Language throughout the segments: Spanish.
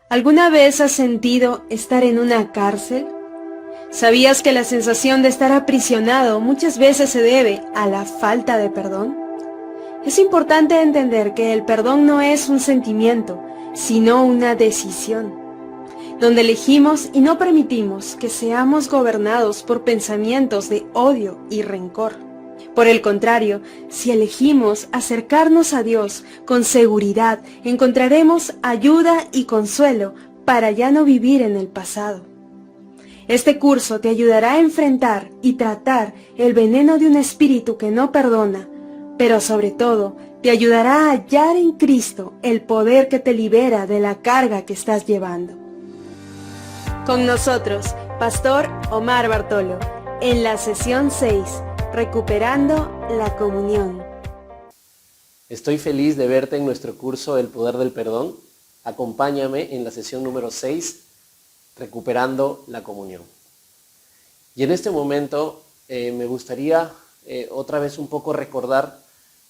¿Alguna vez has sentido estar en una cárcel? ¿Sabías que la sensación de estar aprisionado muchas veces se debe a la falta de perdón? Es importante entender que el perdón no es un sentimiento, sino una decisión, donde elegimos y no permitimos que seamos gobernados por pensamientos de odio y rencor. Por el contrario, si elegimos acercarnos a Dios con seguridad, encontraremos ayuda y consuelo para ya no vivir en el pasado. Este curso te ayudará a enfrentar y tratar el veneno de un espíritu que no perdona, pero sobre todo te ayudará a hallar en Cristo el poder que te libera de la carga que estás llevando. Con nosotros, Pastor Omar Bartolo, en la sesión 6, Recuperando la Comunión. Estoy feliz de verte en nuestro curso El Poder del Perdón. Acompáñame en la sesión número 6, Recuperando la Comunión. Y en este momento me gustaría otra vez un poco recordar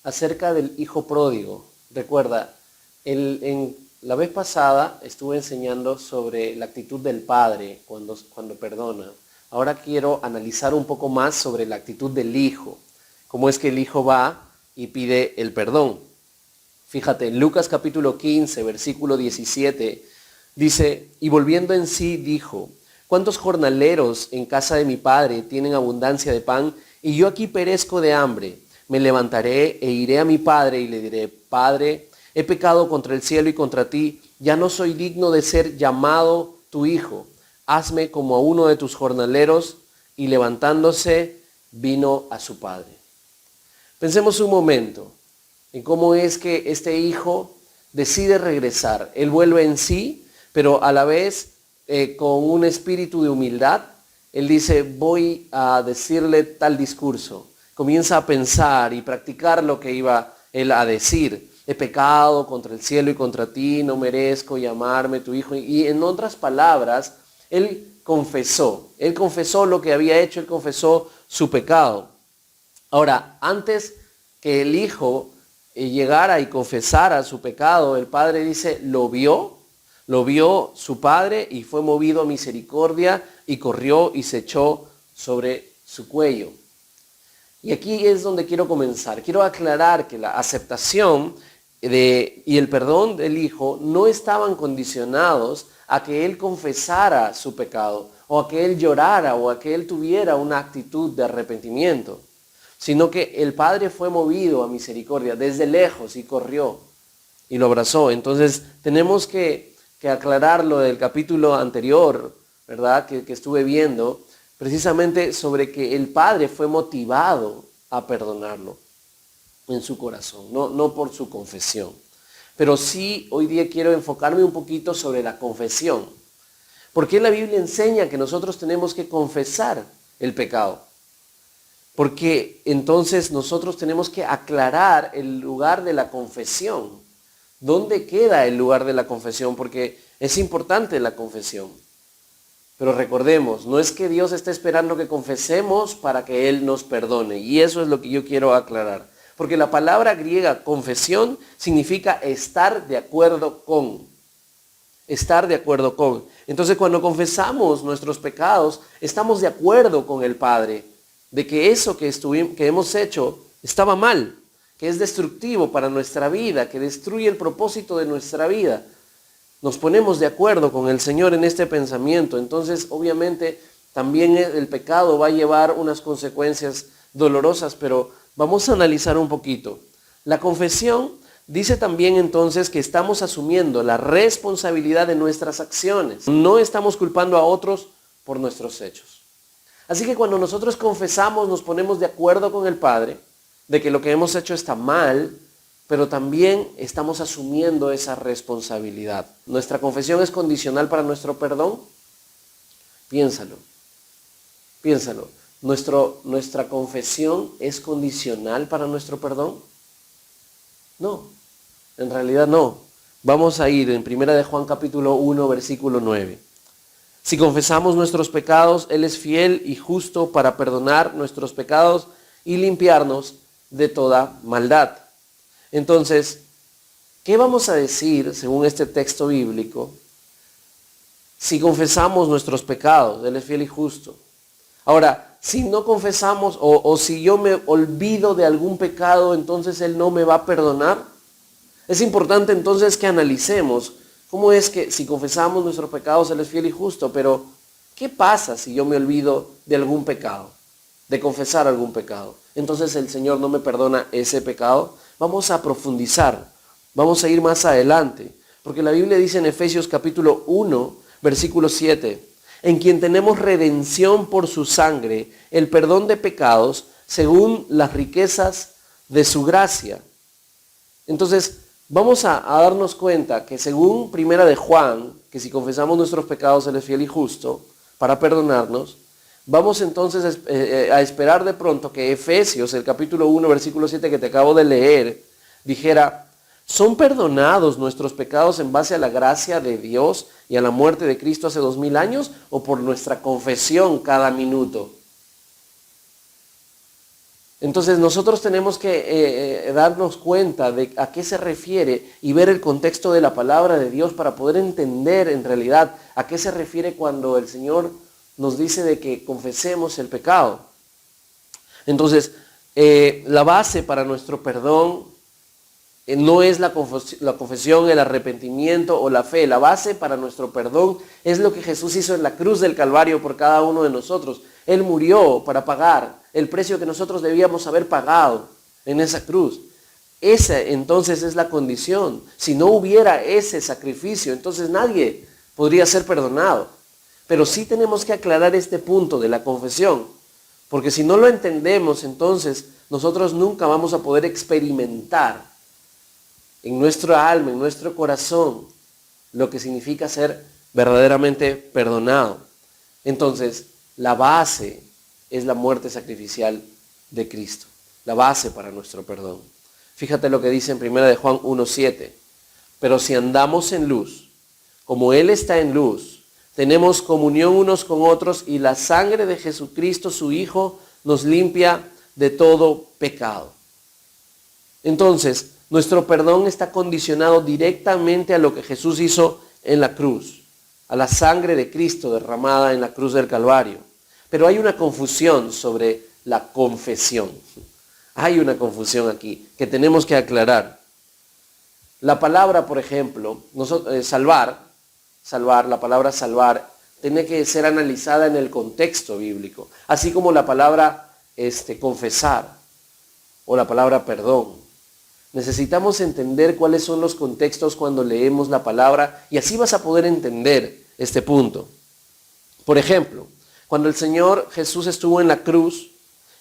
acerca del hijo pródigo. Recuerda, en la vez pasada estuve enseñando sobre la actitud del padre cuando perdona. Ahora quiero analizar un poco más sobre la actitud del hijo. Cómo es que el hijo va y pide el perdón. Fíjate, en Lucas capítulo 15, versículo 17, dice, y volviendo en sí dijo, ¿cuántos jornaleros en casa de mi padre tienen abundancia de pan y yo aquí perezco de hambre? Me levantaré e iré a mi padre y le diré, Padre, he pecado contra el cielo y contra ti, ya no soy digno de ser llamado tu hijo. Hazme como a uno de tus jornaleros. Y levantándose, vino a su padre. Pensemos un momento en cómo es que este hijo decide regresar. Él vuelve en sí, pero a la vez con un espíritu de humildad. Él dice, voy a decirle tal discurso. Comienza a pensar y practicar lo que iba él a decir. He pecado contra el cielo y contra ti, no merezco llamarme tu hijo. Y en otras palabras, él confesó lo que había hecho, él confesó su pecado. Ahora, antes que el hijo llegara y confesara su pecado, el padre dice, lo vio su padre y fue movido a misericordia y corrió y se echó sobre su cuello. Y aquí es donde quiero comenzar. Quiero aclarar que la aceptación y el perdón del hijo no estaban condicionados a que él confesara su pecado, o a que él llorara, o a que él tuviera una actitud de arrepentimiento, sino que el padre fue movido a misericordia desde lejos y corrió y lo abrazó. Entonces tenemos que aclarar lo del capítulo anterior, ¿verdad? Que estuve viendo, precisamente sobre que el padre fue motivado a perdonarlo en su corazón, no por su confesión. Pero sí, hoy día quiero enfocarme un poquito sobre la confesión. ¿Por qué la Biblia enseña que nosotros tenemos que confesar el pecado? Porque entonces nosotros tenemos que aclarar el lugar de la confesión. ¿Dónde queda el lugar de la confesión? Porque es importante la confesión. Pero recordemos, no es que Dios esté esperando que confesemos para que Él nos perdone. Y eso es lo que yo quiero aclarar. Porque la palabra griega confesión significa estar de acuerdo con. Estar de acuerdo con. Entonces cuando confesamos nuestros pecados, estamos de acuerdo con el Padre de que eso que hemos hecho estaba mal, que es destructivo para nuestra vida, que destruye el propósito de nuestra vida. Nos ponemos de acuerdo con el Señor en este pensamiento. Entonces obviamente también el pecado va a llevar unas consecuencias dolorosas, pero vamos a analizar un poquito. La confesión dice también entonces que estamos asumiendo la responsabilidad de nuestras acciones. No estamos culpando a otros por nuestros hechos. Así que cuando nosotros confesamos, nos ponemos de acuerdo con el Padre de que lo que hemos hecho está mal, pero también estamos asumiendo esa responsabilidad. ¿Nuestra confesión es condicional para nuestro perdón? Piénsalo. ¿Nuestra confesión es condicional para nuestro perdón? No, en realidad no. Vamos a ir en 1 de Juan capítulo 1, versículo 9. Si confesamos nuestros pecados, Él es fiel y justo para perdonar nuestros pecados y limpiarnos de toda maldad. Entonces, ¿qué vamos a decir según este texto bíblico si confesamos nuestros pecados, Él es fiel y justo. Ahora, si no confesamos o si yo me olvido de algún pecado, entonces Él no me va a perdonar. Es importante entonces que analicemos cómo es que si confesamos nuestros pecados, Él es fiel y justo, pero ¿qué pasa si yo me olvido de algún pecado, de confesar algún pecado? Entonces el Señor no me perdona ese pecado. Vamos a profundizar, vamos a ir más adelante, porque la Biblia dice en Efesios capítulo 1, versículo 7, en quien tenemos redención por su sangre, el perdón de pecados, según las riquezas de su gracia. Entonces, vamos a darnos cuenta que según Primera de Juan, que si confesamos nuestros pecados, Él es fiel y justo para perdonarnos, vamos entonces a esperar de pronto que Efesios, el capítulo 1, versículo 7 que te acabo de leer, dijera, ¿son perdonados nuestros pecados en base a la gracia de Dios y a la muerte de Cristo hace 2000 años o por nuestra confesión cada minuto? Entonces nosotros tenemos que darnos cuenta de a qué se refiere y ver el contexto de la palabra de Dios para poder entender en realidad a qué se refiere cuando el Señor nos dice de que confesemos el pecado. Entonces, la base para nuestro perdón no es la confesión, el arrepentimiento o la fe. La base para nuestro perdón es lo que Jesús hizo en la cruz del Calvario por cada uno de nosotros. Él murió para pagar el precio que nosotros debíamos haber pagado en esa cruz. Esa entonces es la condición. Si no hubiera ese sacrificio, entonces nadie podría ser perdonado. Pero sí tenemos que aclarar este punto de la confesión, porque si no lo entendemos, entonces nosotros nunca vamos a poder experimentar en nuestro alma, en nuestro corazón, lo que significa ser verdaderamente perdonado. Entonces, la base es la muerte sacrificial de Cristo, la base para nuestro perdón. Fíjate lo que dice en 1 de Juan 1:7. Pero si andamos en luz, como Él está en luz, tenemos comunión unos con otros y la sangre de Jesucristo, su Hijo, nos limpia de todo pecado. Entonces, nuestro perdón está condicionado directamente a lo que Jesús hizo en la cruz, a la sangre de Cristo derramada en la cruz del Calvario. Pero hay una confusión sobre la confesión. Hay una confusión aquí que tenemos que aclarar. La palabra, por ejemplo, salvar, la palabra salvar, tiene que ser analizada en el contexto bíblico, así como la palabra confesar o la palabra perdón. Necesitamos entender cuáles son los contextos cuando leemos la palabra y así vas a poder entender este punto. Por ejemplo, cuando el Señor Jesús estuvo en la cruz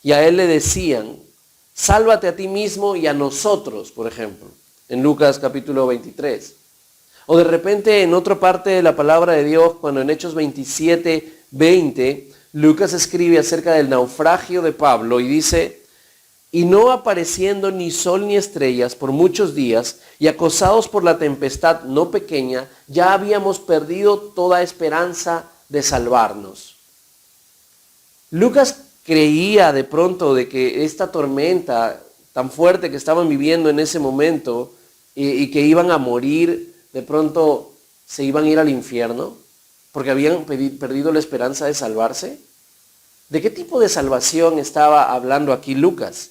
y a Él le decían, sálvate a ti mismo y a nosotros, por ejemplo, en Lucas capítulo 23. O de repente en otra parte de la palabra de Dios, cuando en Hechos 27:20, Lucas escribe acerca del naufragio de Pablo y dice, y no apareciendo ni sol ni estrellas por muchos días y acosados por la tempestad no pequeña, ya habíamos perdido toda esperanza de salvarnos. Lucas creía de pronto de que esta tormenta tan fuerte que estaban viviendo en ese momento y que iban a morir, de pronto se iban a ir al infierno porque habían perdido la esperanza de salvarse. ¿De qué tipo de salvación estaba hablando aquí Lucas?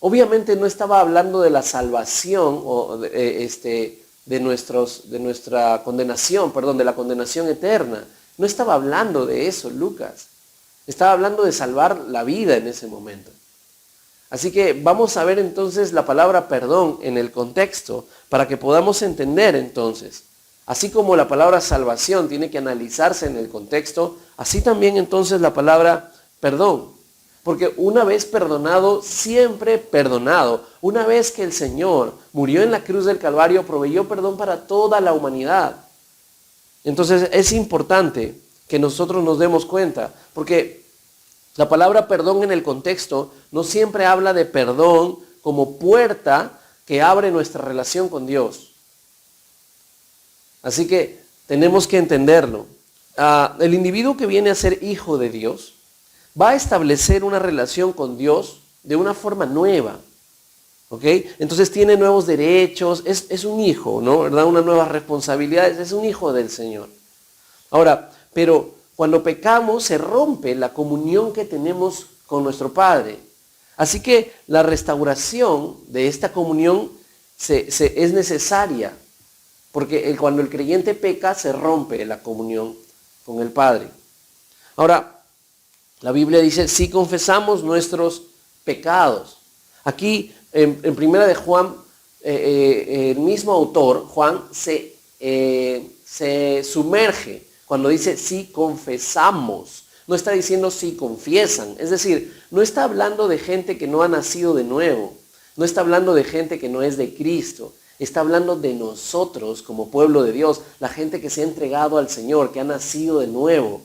Obviamente no estaba hablando de la salvación o de nuestra condenación, de la condenación eterna. No estaba hablando de eso Lucas. Estaba hablando de salvar la vida en ese momento. Así que vamos a ver entonces la palabra perdón en el contexto para que podamos entender entonces. Así como la palabra salvación tiene que analizarse en el contexto, así también entonces la palabra perdón. Porque una vez perdonado, siempre perdonado. Una vez que el Señor murió en la cruz del Calvario, proveyó perdón para toda la humanidad. Entonces es importante que nosotros nos demos cuenta, porque la palabra perdón en el contexto no siempre habla de perdón como puerta que abre nuestra relación con Dios. Así que tenemos que entenderlo. El individuo que viene a ser hijo de Dios va a establecer una relación con Dios de una forma nueva. ¿Ok? Entonces tiene nuevos derechos, es un hijo, ¿no? ¿Verdad? Unas nuevas responsabilidades, es un hijo del Señor. Ahora, pero cuando pecamos se rompe la comunión que tenemos con nuestro Padre. Así que la restauración de esta comunión es necesaria, porque cuando el creyente peca se rompe la comunión con el Padre. Ahora, la Biblia dice, si confesamos nuestros pecados. Aquí, en primera de Juan, el mismo autor, Juan, se sumerge cuando dice si confesamos. No está diciendo si confiesan. Es decir, no está hablando de gente que no ha nacido de nuevo. No está hablando de gente que no es de Cristo. Está hablando de nosotros como pueblo de Dios, la gente que se ha entregado al Señor, que ha nacido de nuevo.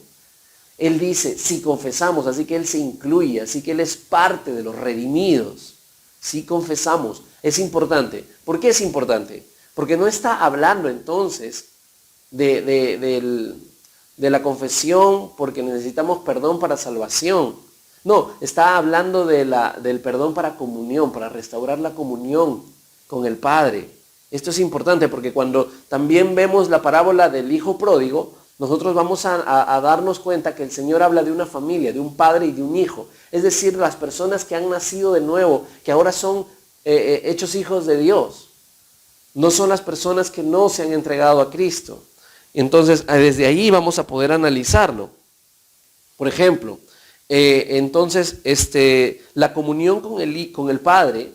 Él dice, si confesamos, así que Él se incluye, así que Él es parte de los redimidos. Si confesamos, es importante. ¿Por qué es importante? Porque no está hablando entonces de la confesión porque necesitamos perdón para salvación. No, está hablando del perdón para comunión, para restaurar la comunión con el Padre. Esto es importante porque cuando también vemos la parábola del hijo pródigo, nosotros vamos a darnos cuenta que el Señor habla de una familia, de un padre y de un hijo. Es decir, las personas que han nacido de nuevo, que ahora son hechos hijos de Dios. No son las personas que no se han entregado a Cristo. Entonces, desde ahí vamos a poder analizarlo. Por ejemplo, la comunión con el Padre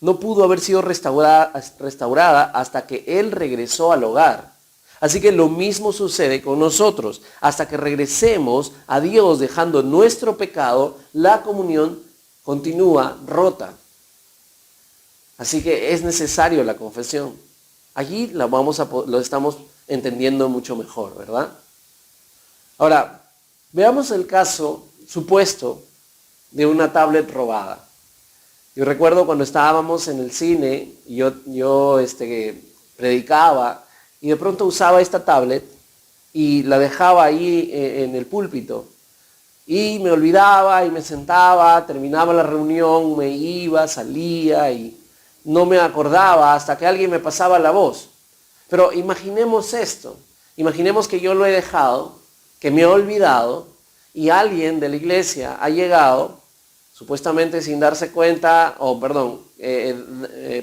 no pudo haber sido restaurada hasta que Él regresó al hogar. Así que lo mismo sucede con nosotros. Hasta que regresemos a Dios dejando nuestro pecado, la comunión continúa rota. Así que es necesario la confesión. Allí lo estamos entendiendo mucho mejor, ¿verdad? Ahora, veamos el caso supuesto de una tablet robada. Yo recuerdo cuando estábamos en el cine, yo predicaba y de pronto usaba esta tablet y la dejaba ahí en el púlpito. Y me olvidaba y me sentaba, terminaba la reunión, me iba, salía y no me acordaba hasta que alguien me pasaba la voz. Pero imaginemos esto, imaginemos que yo lo he dejado, que me he olvidado y alguien de la iglesia ha llegado, supuestamente sin darse cuenta,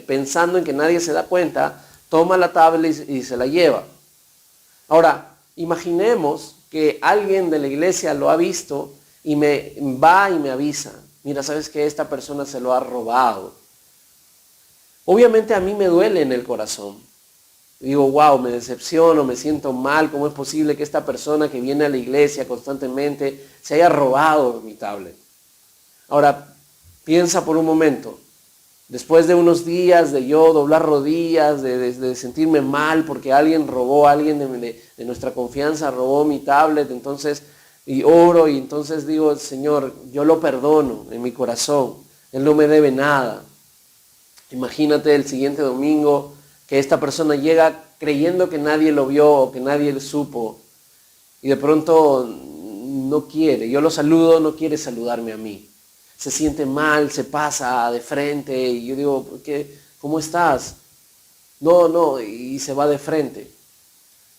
pensando en que nadie se da cuenta, toma la tablet y se la lleva. Ahora, imaginemos que alguien de la iglesia lo ha visto y me va y me avisa, mira, ¿sabes qué? Esta persona se lo ha robado. Obviamente a mí me duele en el corazón. Digo, wow, me decepciono, me siento mal, ¿cómo es posible que esta persona que viene a la iglesia constantemente se haya robado mi tablet? Ahora, piensa por un momento, después de unos días de yo doblar rodillas, de sentirme mal porque alguien de nuestra confianza robó mi tablet, entonces, y oro y entonces digo, Señor, yo lo perdono en mi corazón, Él no me debe nada. Imagínate el siguiente domingo que esta persona llega creyendo que nadie lo vio o que nadie lo supo y de pronto no quiere, yo lo saludo, no quiere saludarme a mí. Se siente mal, se pasa de frente y yo digo, ¿cómo estás? No, y se va de frente.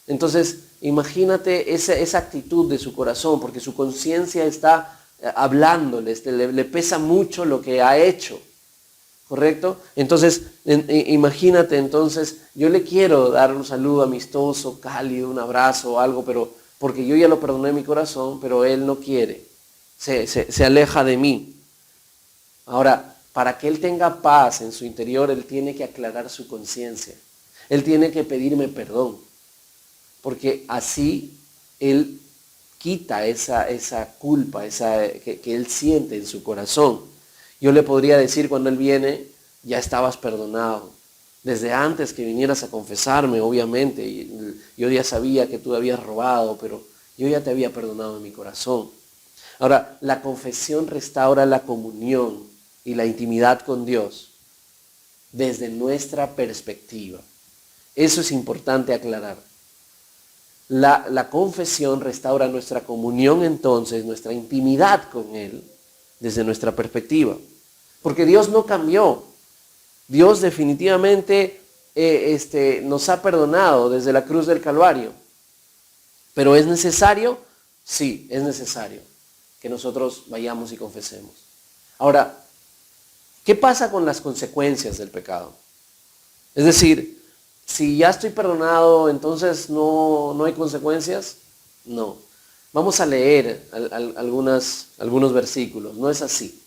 Entonces, imagínate esa actitud de su corazón, porque su conciencia está hablándole, le pesa mucho lo que ha hecho, ¿correcto? Entonces, imagínate, entonces, yo le quiero dar un saludo amistoso, cálido, un abrazo o algo, pero porque yo ya lo perdoné en mi corazón, pero él no quiere, se aleja de mí. Ahora, para que él tenga paz en su interior, él tiene que aclarar su conciencia. Él tiene que pedirme perdón. Porque así él quita esa culpa que él siente en su corazón. Yo le podría decir cuando él viene, ya estabas perdonado. Desde antes que vinieras a confesarme, obviamente, yo ya sabía que tú habías robado, pero yo ya te había perdonado en mi corazón. Ahora, la confesión restaura la comunión y la intimidad con Dios desde nuestra perspectiva. Eso es importante aclarar. La confesión restaura nuestra comunión entonces, nuestra intimidad con Él, desde nuestra perspectiva. Porque Dios no cambió. Dios definitivamente nos ha perdonado desde la cruz del Calvario. ¿Pero es necesario? Sí, es necesario que nosotros vayamos y confesemos. Ahora, ¿qué pasa con las consecuencias del pecado? Es decir, si ya estoy perdonado, entonces no hay consecuencias. No. Vamos a leer algunos versículos. No es así.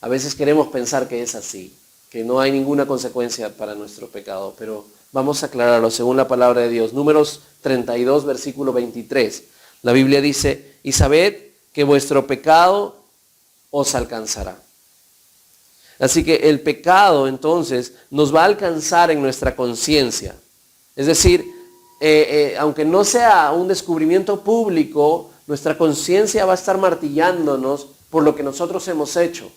A veces queremos pensar que es así, que no hay ninguna consecuencia para nuestro pecado, pero vamos a aclararlo según la palabra de Dios. Números 32, versículo 23. La Biblia dice, y sabed que vuestro pecado os alcanzará. Así que el pecado entonces nos va a alcanzar en nuestra conciencia. Es decir, aunque no sea un descubrimiento público, nuestra conciencia va a estar martillándonos por lo que nosotros hemos hecho.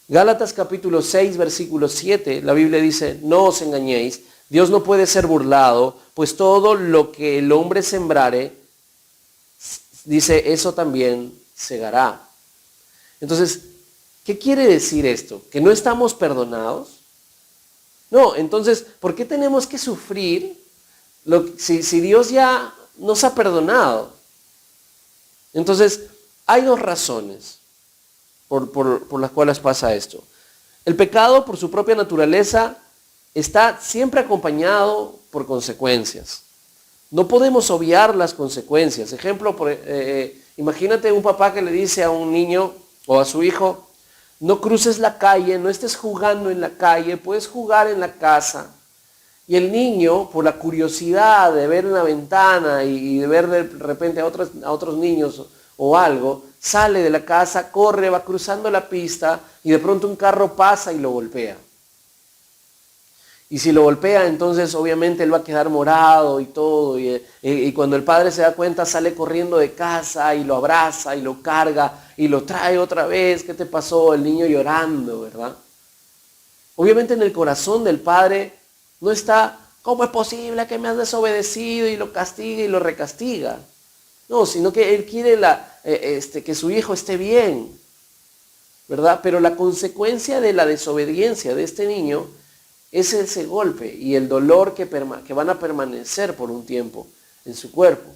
Gálatas capítulo 6, versículo 7, la Biblia dice, no os engañéis, Dios no puede ser burlado, pues todo lo que el hombre sembrare, dice, eso también segará. Entonces, ¿qué quiere decir esto? ¿Que no estamos perdonados? No, entonces, ¿por qué tenemos que sufrir si Dios ya nos ha perdonado? Entonces, hay dos razones por las cuales pasa esto. El pecado, por su propia naturaleza, está siempre acompañado por consecuencias. No podemos obviar las consecuencias. Ejemplo, imagínate un papá que le dice a un niño o a su hijo, no cruces la calle, no estés jugando en la calle, puedes jugar en la casa. Y el niño, por la curiosidad de ver en la ventana y de ver de repente a otros niños o algo, sale de la casa, corre, va cruzando la pista y de pronto un carro pasa y lo golpea. Y si lo golpea, entonces obviamente él va a quedar morado y todo. Y cuando el padre se da cuenta, sale corriendo de casa y lo abraza y lo carga y lo trae otra vez. ¿Qué te pasó? El niño llorando, ¿verdad? Obviamente en el corazón del padre no está, ¿cómo es posible que me has desobedecido? Y lo castiga y lo recastiga. No, sino que él quiere que su hijo esté bien, ¿verdad? Pero la consecuencia de la desobediencia de este niño es ese golpe y el dolor que van a permanecer por un tiempo en su cuerpo.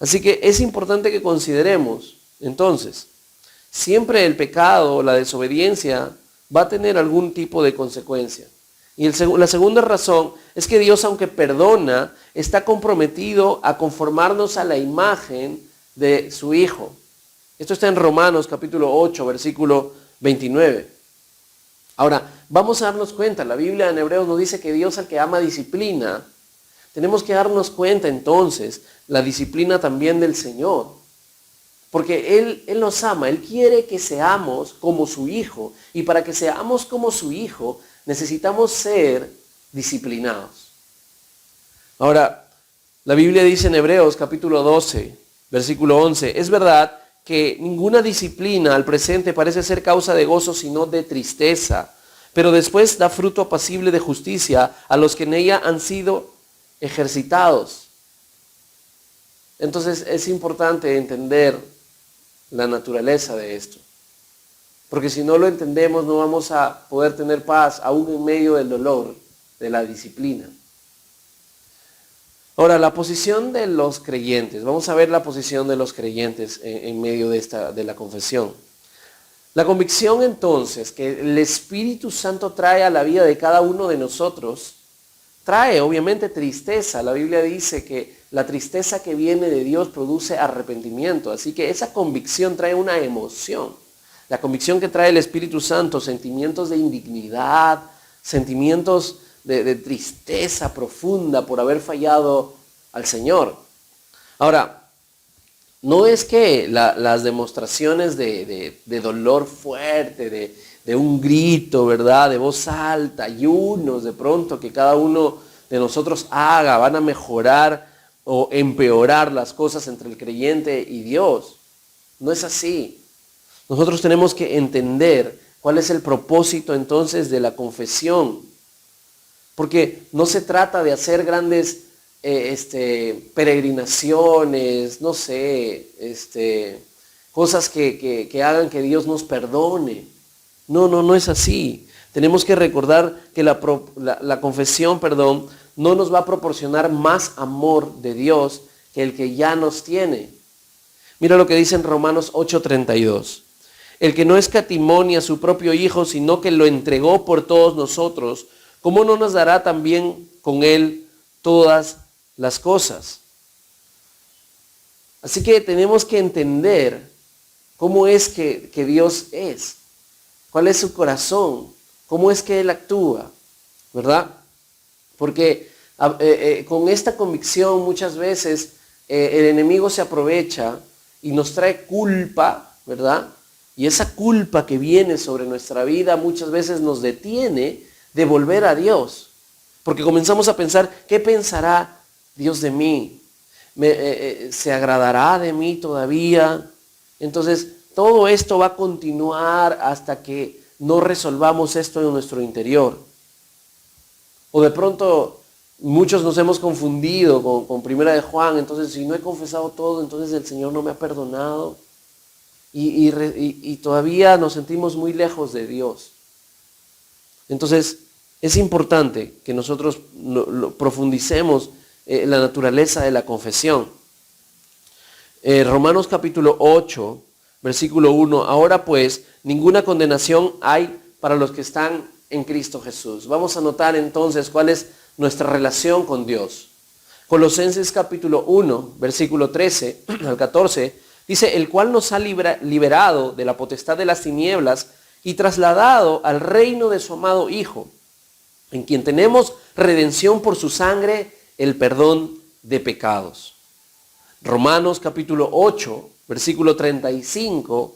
Así que es importante que consideremos, entonces, siempre el pecado, la desobediencia, va a tener algún tipo de consecuencia. Y la segunda razón es que Dios, aunque perdona, está comprometido a conformarnos a la imagen de su Hijo. Esto está en Romanos capítulo 8, versículo 29. Ahora, vamos a darnos cuenta, la Biblia en Hebreos nos dice que Dios al que ama disciplina. Tenemos que darnos cuenta entonces la disciplina también del Señor. Porque Él nos ama, Él quiere que seamos como su Hijo. Y para que seamos como su Hijo, necesitamos ser disciplinados. Ahora, la Biblia dice en Hebreos capítulo 12, versículo 11, es verdad que ninguna disciplina al presente parece ser causa de gozo, sino de tristeza, pero después da fruto apacible de justicia a los que en ella han sido ejercitados. Entonces es importante entender la naturaleza de esto, porque si no lo entendemos no vamos a poder tener paz aún en medio del dolor de la disciplina. Ahora, la posición de los creyentes. Vamos a ver la posición de los creyentes en medio de la confesión. La convicción entonces que el Espíritu Santo trae a la vida de cada uno de nosotros, trae obviamente tristeza. La Biblia dice que la tristeza que viene de Dios produce arrepentimiento. Así que esa convicción trae una emoción. La convicción que trae el Espíritu Santo, sentimientos de indignidad, sentimientos de tristeza profunda por haber fallado al Señor. Ahora, no es que las demostraciones de dolor fuerte, de un grito, ¿verdad? De voz alta, ayunos de pronto que cada uno de nosotros haga, van a mejorar o empeorar las cosas entre el creyente y Dios. No es así. Nosotros tenemos que entender cuál es el propósito entonces de la confesión. Porque no se trata de hacer grandes peregrinaciones, no sé, cosas que hagan que Dios nos perdone. No es así. Tenemos que recordar que la confesión, no nos va a proporcionar más amor de Dios que el que ya nos tiene. Mira lo que dice en Romanos 8:32. El que no escatimó ni a su propio Hijo, sino que lo entregó por todos nosotros, ¿cómo no nos dará también con Él todas las cosas? Así que tenemos que entender cómo es que Dios es, cuál es su corazón, cómo es que Él actúa, ¿verdad? Porque con esta convicción muchas veces el enemigo se aprovecha y nos trae culpa, ¿verdad? Y esa culpa que viene sobre nuestra vida muchas veces nos detiene de volver a Dios. Porque comenzamos a pensar, ¿qué pensará Dios de mí? ¿Se agradará de mí todavía? Entonces, todo esto va a continuar hasta que no resolvamos esto en nuestro interior. O de pronto, muchos nos hemos confundido con Primera de Juan. Entonces, si no he confesado todo, entonces el Señor no me ha perdonado. Y todavía nos sentimos muy lejos de Dios. Entonces, es importante que nosotros profundicemos la naturaleza de la confesión. Romanos capítulo 8, versículo 1. Ahora pues, ninguna condenación hay para los que están en Cristo Jesús. Vamos a notar entonces cuál es nuestra relación con Dios. Colosenses capítulo 1, versículo 13 al 14, dice, el cual nos ha liberado de la potestad de las tinieblas y trasladado al reino de su amado Hijo, en quien tenemos redención por su sangre, el perdón de pecados. Romanos capítulo 8, versículo 35,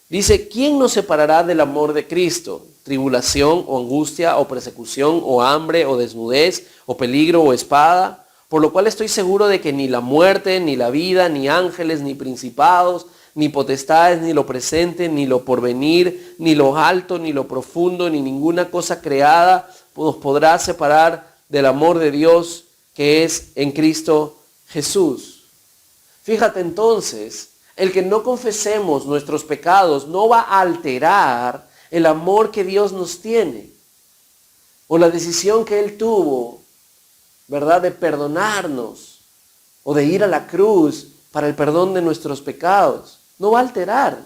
dice, ¿quién nos separará del amor de Cristo? ¿Tribulación o angustia o persecución o hambre o desnudez o peligro o espada? Por lo cual estoy seguro de que ni la muerte, ni la vida, ni ángeles, ni principados, ni potestades, ni lo presente, ni lo porvenir, ni lo alto, ni lo profundo, ni ninguna cosa creada nos podrá separar del amor de Dios que es en Cristo Jesús. Fíjate entonces, el que no confesemos nuestros pecados no va a alterar el amor que Dios nos tiene o la decisión que Él tuvo, ¿verdad?, de perdonarnos o de ir a la cruz para el perdón de nuestros pecados. No va a alterar.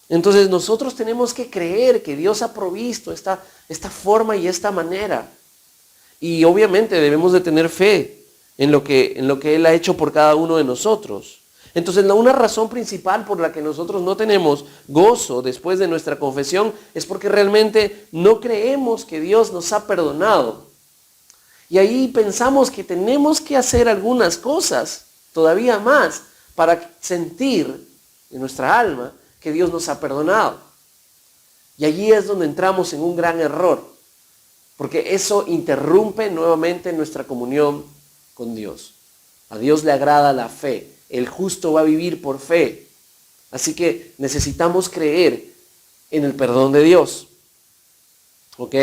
Entonces nosotros tenemos que creer que Dios ha provisto esta forma y esta manera. Y obviamente debemos de tener fe en lo que Él ha hecho por cada uno de nosotros. Entonces una razón principal por la que nosotros no tenemos gozo después de nuestra confesión es porque realmente no creemos que Dios nos ha perdonado. Y ahí pensamos que tenemos que hacer algunas cosas todavía más para sentir en nuestra alma que Dios nos ha perdonado. Y allí es donde entramos en un gran error, porque eso interrumpe nuevamente nuestra comunión con Dios. A Dios le agrada la fe. El justo va a vivir por fe. Así que necesitamos creer en el perdón de Dios. ¿Ok?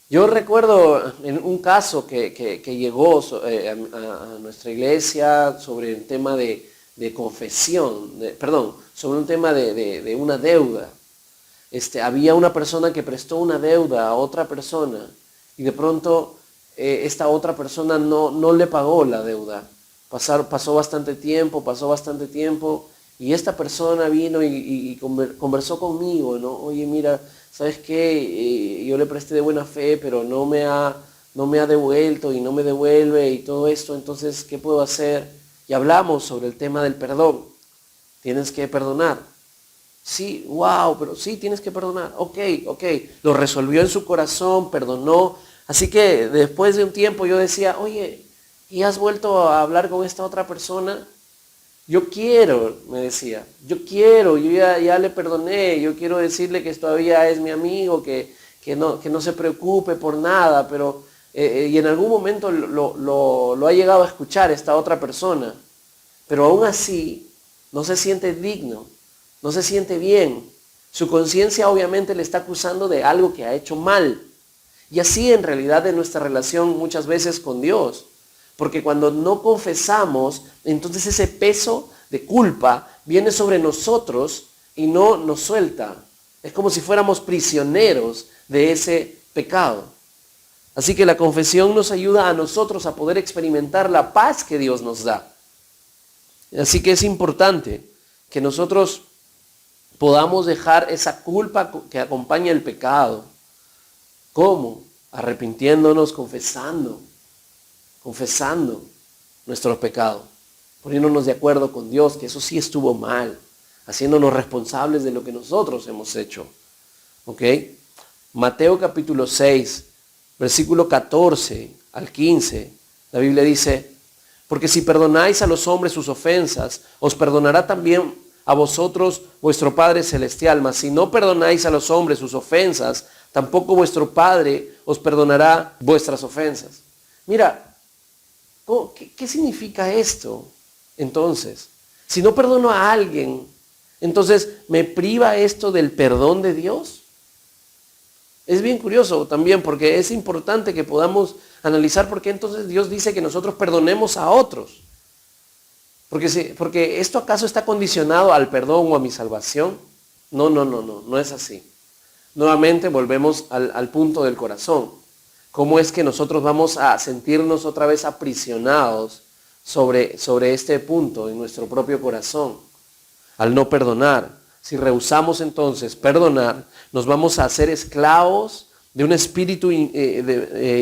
Yo recuerdo en un caso que llegó a nuestra iglesia sobre el tema de confesión, sobre un tema de una deuda. Había una persona que prestó una deuda a otra persona y de pronto esta otra persona no le pagó la deuda. Pasó bastante tiempo y esta persona vino y conversó conmigo, ¿no? Oye, mira, ¿sabes qué? Yo le presté de buena fe, pero no me ha devuelto y no me devuelve y todo esto, entonces, ¿qué puedo hacer? Y hablamos sobre el tema del perdón. Tienes que perdonar. Sí, wow, pero sí, tienes que perdonar. Ok. Lo resolvió en su corazón, perdonó. Así que después de un tiempo yo decía, oye, ¿y has vuelto a hablar con esta otra persona? Yo quiero, me decía, yo ya le perdoné, yo quiero decirle que todavía es mi amigo, que no se preocupe por nada, pero y en algún momento lo ha llegado a escuchar esta otra persona, pero aún así no se siente digno, no se siente bien. Su conciencia obviamente le está acusando de algo que ha hecho mal. Y así en realidad es nuestra relación muchas veces con Dios. Porque cuando no confesamos, entonces ese peso de culpa viene sobre nosotros y no nos suelta. Es como si fuéramos prisioneros de ese pecado. Así que la confesión nos ayuda a nosotros a poder experimentar la paz que Dios nos da. Así que es importante que nosotros podamos dejar esa culpa que acompaña el pecado. ¿Cómo? Arrepintiéndonos, confesando nuestros pecados, poniéndonos de acuerdo con Dios, que eso sí estuvo mal, haciéndonos responsables de lo que nosotros hemos hecho. ¿Ok? Mateo capítulo 6, versículo 14 al 15, la Biblia dice: porque si perdonáis a los hombres sus ofensas, os perdonará también a vosotros vuestro Padre Celestial. Mas si no perdonáis a los hombres sus ofensas, tampoco vuestro Padre os perdonará vuestras ofensas. Mira, ¿qué significa esto? Entonces, si no perdono a alguien, entonces ¿me priva esto del perdón de Dios? Es bien curioso también, porque es importante que podamos analizar por qué entonces Dios dice que nosotros perdonemos a otros. Porque ¿esto acaso está condicionado al perdón o a mi salvación? No es así. Nuevamente volvemos al punto del corazón. ¿Cómo es que nosotros vamos a sentirnos otra vez aprisionados sobre este punto en nuestro propio corazón? Al no perdonar. Si rehusamos entonces perdonar, nos vamos a hacer esclavos de un espíritu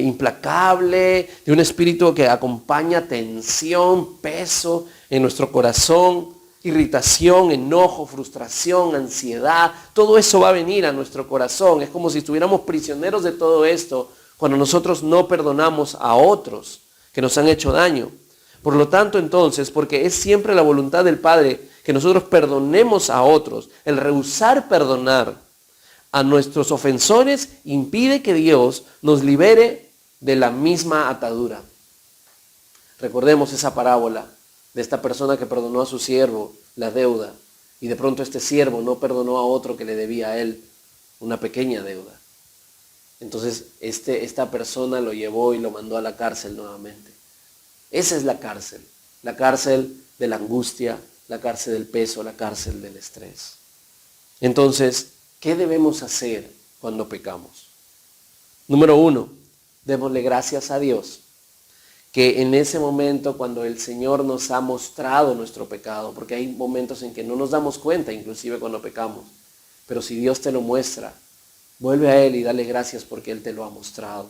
implacable, de un espíritu que acompaña tensión, peso en nuestro corazón, irritación, enojo, frustración, ansiedad. Todo eso va a venir a nuestro corazón. Es como si estuviéramos prisioneros de todo esto cuando nosotros no perdonamos a otros que nos han hecho daño. Por lo tanto, entonces, porque es siempre la voluntad del Padre que nosotros perdonemos a otros, el rehusar perdonar a nuestros ofensores impide que Dios nos libere de la misma atadura. Recordemos esa parábola de esta persona que perdonó a su siervo la deuda y de pronto este siervo no perdonó a otro que le debía a él una pequeña deuda. Entonces esta persona lo llevó y lo mandó a la cárcel nuevamente. Esa es la cárcel de la angustia, la cárcel del peso, la cárcel del estrés. Entonces, ¿qué debemos hacer cuando pecamos? Número 1, démosle gracias a Dios, que en ese momento cuando el Señor nos ha mostrado nuestro pecado, porque hay momentos en que no nos damos cuenta, inclusive cuando pecamos, pero si Dios te lo muestra, vuelve a Él y dale gracias porque Él te lo ha mostrado.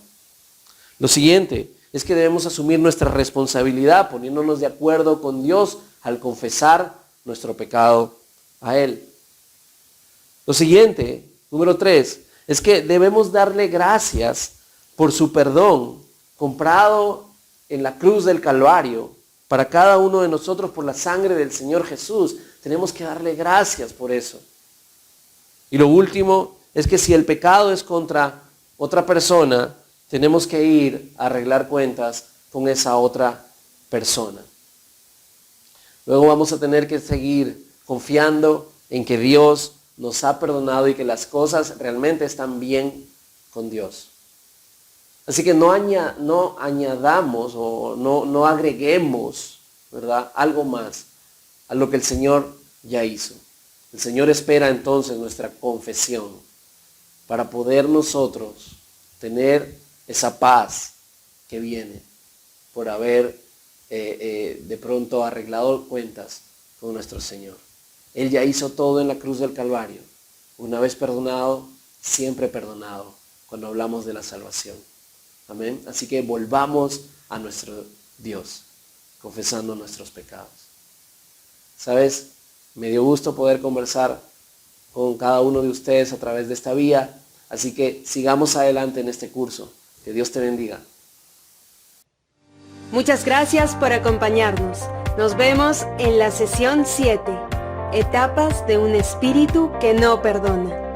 Lo siguiente es que debemos asumir nuestra responsabilidad poniéndonos de acuerdo con Dios al confesar nuestro pecado a Él. Lo siguiente, número 3, es que debemos darle gracias por su perdón comprado en la cruz del Calvario para cada uno de nosotros por la sangre del Señor Jesús. Tenemos que darle gracias por eso. Y lo último es que si el pecado es contra otra persona, tenemos que ir a arreglar cuentas con esa otra persona. Luego vamos a tener que seguir confiando en que Dios nos ha perdonado y que las cosas realmente están bien con Dios. Así que no añadamos o no agreguemos, ¿verdad?, algo más a lo que el Señor ya hizo. El Señor espera entonces nuestra confesión para poder nosotros tener esa paz que viene por haber de pronto arreglado cuentas con nuestro Señor. Él ya hizo todo en la cruz del Calvario. Una vez perdonado, siempre perdonado, cuando hablamos de la salvación. Amén. Así que volvamos a nuestro Dios, confesando nuestros pecados. ¿Sabes? Me dio gusto poder conversar con cada uno de ustedes a través de esta vía. Así que sigamos adelante en este curso. Que Dios te bendiga. Muchas gracias por acompañarnos. Nos vemos en la sesión 7, Etapas de un espíritu que no perdona.